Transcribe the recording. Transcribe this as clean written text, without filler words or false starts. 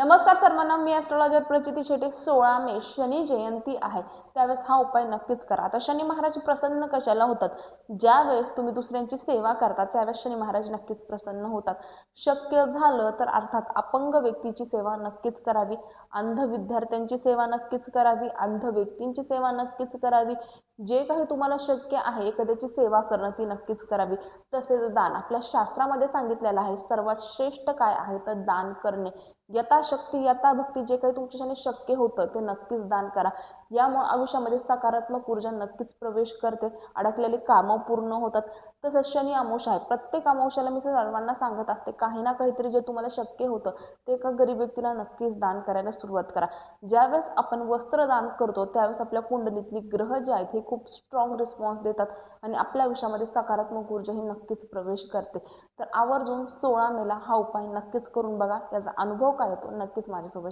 नमस्कार सर्वांना, मी ॲस्ट्रोलॉजर प्रचिती शेटे. 16 मे शनी जयंती आहे, त्यावेळेस हा उपाय नक्कीच करा. आता शनी महाराज प्रसन्न कशाला होतात? ज्यावेळेस तुम्ही दुसऱ्यांची सेवा करता त्यावेळेस शनी महाराज नक्कीच प्रसन्न होतात. शक्य झालं तर अर्थात अपंग व्यक्तीची सेवा नक्कीच करावी, अंध विद्यार्थ्यांची सेवा नक्कीच करावी, अंध व्यक्तींची सेवा नक्कीच करावी. जे काही तुम्हाला शक्य आहे एखाद्याची सेवा करणं ती नक्कीच करावी. तसेच दान, आपल्या शास्त्रामध्ये सांगितलेलं आहे सर्वात श्रेष्ठ काय आहे तर दान करणे. यथाशक्ती यथाभक्ती जे काही तुमच्याने शक्य होतं ते नक्कीच दान करा. यामुळे आयुष्यामध्ये सकारात्मक ऊर्जा नक्कीच प्रवेश करते, अडकलेली कामं पूर्ण होतात. तसंच शनी अमावस्या आहे, प्रत्येक अमावस्याला मी सर्वांना सांगत असते काही ना काहीतरी जे तुम्हाला शक्य होतं ते एका गरीब व्यक्तीला नक्कीच दान करायला सुरुवात करा. ज्यावेळेस आपण वस्त्रदान करतो त्यावेळेस आपल्या कुंडलीतली ग्रह जे आहेत हे खूप स्ट्रॉंग रिस्पॉन्स देतात आणि आपल्या आयुष्यामध्ये सकारात्मक ऊर्जा ही नक्कीच प्रवेश करते. तर आवर्जून 16 मेला हा उपाय नक्कीच करून बघा, याचा अनुभव काय येतो नक्कीच माझ्यासोबत